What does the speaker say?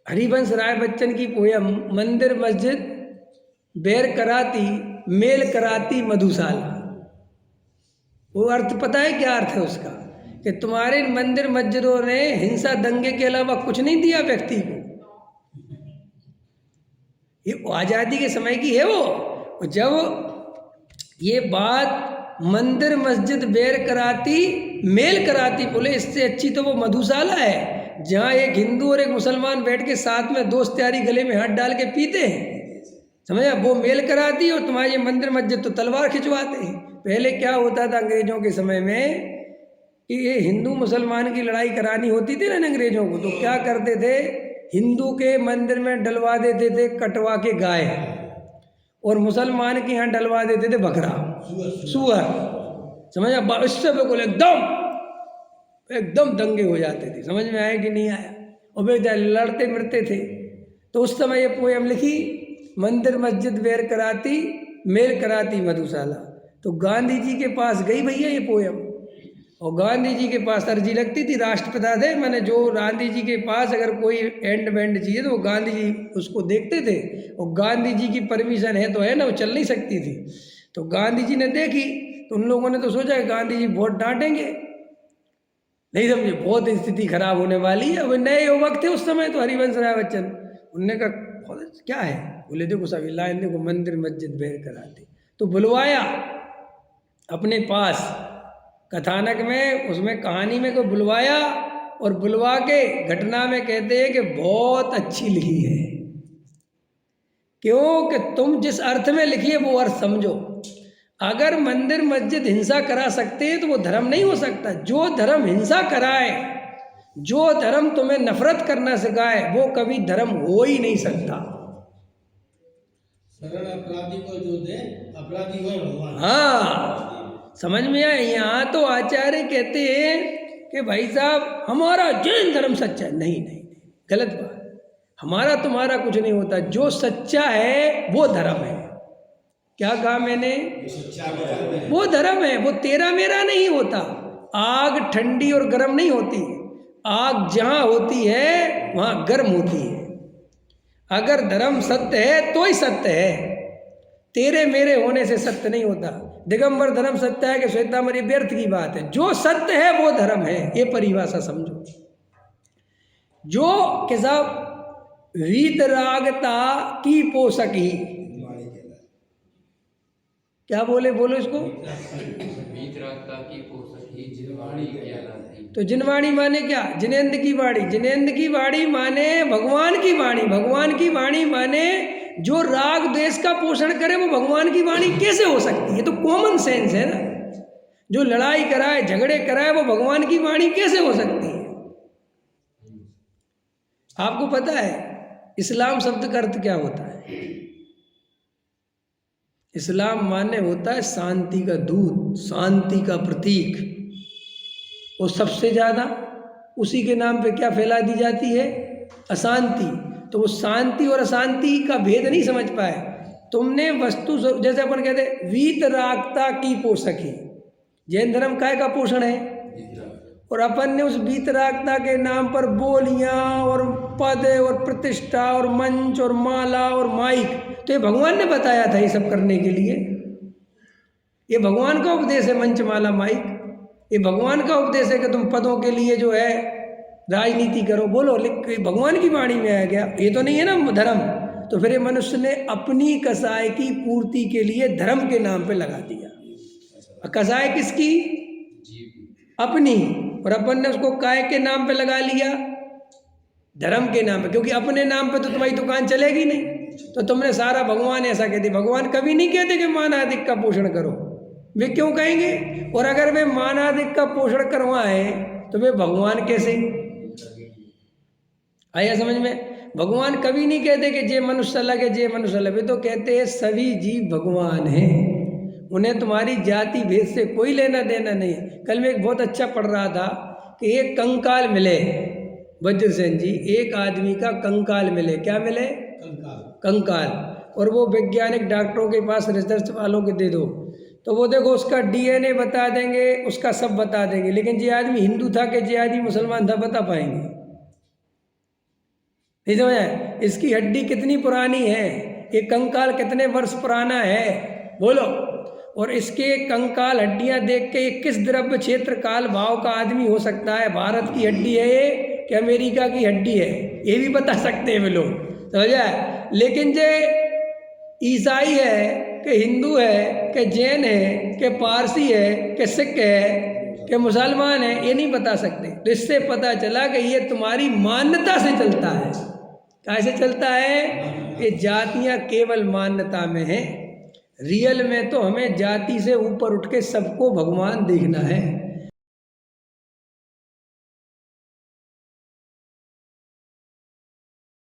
हरिवंश राय बच्चन की पोयम मंदिर मस्जिद बैर कराती मेल कराती मधुशाला, वो अर्थ पता है क्या अर्थ है उसका? कि तुम्हारे मंदिर मस्जिदों ने हिंसा दंगे के अलावा कुछ नहीं दिया व्यक्ति को। ये आज़ादी के समय की है वो। जब ये बात मंदिर मस्जिद बैर कराती मेल कराती बोले, इससे अच्छी तो वो मधुशाला है जहाँ एक हिंदू और एक मुसलमान बैठ के साथ में दोस्त यारी गले में हाथ डाल के पीते हैं, समझा? वो मेल कराती और तुम्हारे ये मंदिर मस्जिद तो तलवार खिंचवाते हैं। पहले क्या होता था अंग्रेजों के समय में कि ये हिंदू मुसलमान की लड़ाई करानी होती थी ना अंग्रेजों को, तो क्या करते थे, हिंदू के मंदिर में डलवा देते थे कटवा के गाय, और मुसलमान के यहाँ डलवा देते थे बकरा सुअर, समझा? इससे बिल्कुल एकदम दंगे हो जाते थे। समझ में आया कि नहीं आया? और वे लड़ते मरते थे। तो उस समय ये पोयम लिखी, मंदिर मस्जिद बैर कराती मेल कराती मधुशाला। तो गांधी जी के पास गई भैया ये पोयम, और गांधी जी के पास अर्जी लगती थी, राष्ट्रपिता थे, मैंने जो गांधी जी के पास अगर कोई एंड बैंड चाहिए तो वो गांधी जी उसको देखते थे, और गांधी जी की परमिशन है तो है ना, वो चल नहीं सकती थी। तो गांधी जी ने देखी तो उन लोगों ने तो सोचा कि गांधी जी वोट डांटेंगे, नहीं समझे, बहुत स्थिति खराब होने वाली है। वो नए युवक थे उस समय तो हरिवंश राय बच्चन, उनने कहा क्या है, बोले देखो सभी लाइन देखो मंदिर मस्जिद बैर कराती। तो बुलवाया अपने पास, कथानक में उसमें कहानी में को बुलवाया, और बुलवा के घटना में कहते हैं कि बहुत अच्छी लिखी है, क्यों कि तुम जिस अर्थ में लिखी है वो अर्थ समझो। अगर मंदिर मस्जिद हिंसा करा सकते हैं तो वो धर्म नहीं हो सकता। जो धर्म हिंसा कराए, जो धर्म तुम्हें नफरत करना सिखाए, वो कभी धर्म हो ही नहीं सकता। सरल अपराधी को जो दे अपराधी हो भगवान। हाँ, समझ में आया? यहाँ तो आचार्य कहते हैं कि भाई साहब हमारा जैन धर्म सच्चा है। नहीं नहीं, गलत बात। हमारा तुम्हारा कुछ नहीं होता, जो सच्चा है वो धर्म है। क्या कहा मैंने? वो धर्म है, वो तेरा मेरा नहीं होता। आग ठंडी और गर्म नहीं होती, आग जहाँ होती है वहाँ गर्म होती है। अगर धर्म सत्य है तो ही सत्य है, तेरे मेरे होने से सत्य नहीं होता। दिगंबर धर्म सत्य है कि श्वेतांबर, ये व्यर्थ की बात है। जो सत्य है वो धर्म है, ये परिभाषा समझो। जो कि साहब वीतरागता की पोषक ही, क्या बोले, बोलो इसको। वीतरागता की पोषक ही जिनवाणी कहलाती। तो जिनवाणी माने क्या? जिनेंद्र की वाणी। जिनेंद्र की वाणी माने भगवान की वाणी। भगवान की वाणी माने जो राग द्वेष का पोषण करे वो भगवान की वाणी कैसे हो सकती है? तो कॉमन सेंस है ना। जो लड़ाई कराए झगड़े कराए वो भगवान की वाणी कैसे हो सकती है? आपको पता है इस्लाम शब्द का अर्थ क्या होता है? इस्लाम माने होता है शांति का दूत, शांति का प्रतीक। और सबसे ज़्यादा उसी के नाम पे क्या फैला दी जाती है? अशांति। तो वो शांति और अशांति का भेद नहीं समझ पाए तुमने। वस्तु जैसे अपन कहते वीतरागता की पोषक ही, जैन धर्म काय का पोषण है, और अपन ने उस वीतरागता के नाम पर बोलियां और पद और प्रतिष्ठा और मंच और माला और माइक, तो ये भगवान ने बताया था ये सब करने के लिए। ये भगवान का उपदेश है, मंच माला माइक। ये भगवान का उपदेश है कि तुम पदों के लिए जो है राजनीति करो। बोलो, भगवान की वाणी में आ गया, ये तो नहीं है ना धर्म। तो फिर ये मनुष्य ने अपनी कसाय की पूर्ति के लिए धर्म के नाम पे लगा दिया। कसाय किसकी? अपनी। और अपन ने उसको काय के नाम पे लगा लिया? धर्म के नाम पे। क्योंकि अपने नाम पे तो तुम्हारी दुकान चलेगी नहीं। तो तुमने सारा भगवान ऐसा कहते। भगवान कभी नहीं कहते कि मानाधिक का पोषण करो, वे क्यों कहेंगे? और अगर वे मानाधिक का पोषण करवाए तो वे भगवान कैसे? आया समझ में? भगवान कभी नहीं कहते कि जे मनुष्य अलग है जे मनुष्य अलग। वे तो कहते हैं सभी जीव भगवान हैं, उन्हें तुम्हारी जाति भेद से कोई लेना देना नहीं। कल मैं एक बहुत अच्छा पढ़ रहा था कि एक कंकाल मिले, वज्रसेन जी, एक आदमी का कंकाल मिले। क्या मिले? कंकाल। और वो वैज्ञानिक डॉक्टरों के पास रिसर्च वालों के दे दो, तो वो देखो उसका डीएनए बता देंगे, उसका सब बता देंगे। लेकिन जे आदमी हिंदू था कि जे आदमी मुसलमान था, बता पाएंगे? नहीं समझ आया? इसकी हड्डी कितनी पुरानी है, ये कंकाल कितने वर्ष पुराना है, बोलो। और इसके कंकाल हड्डियां देख के ये किस द्रव्य क्षेत्र काल भाव का आदमी हो सकता है, भारत की हड्डी है ये कि अमेरिका की हड्डी है, ये भी बता सकते हैं वे लोग, समझ आया? लेकिन जे ईसाई है कि हिंदू है कि जैन है कि पारसी है कि सिख है कि मुसलमान है, ये नहीं बता सकते। तो इससे पता चला कि ये तुम्हारी मान्यता से चलता है। कैसे चलता है? कि जातियां केवल मान्यता में हैं, रियल में तो हमें जाति से ऊपर उठ के सबको भगवान देखना है।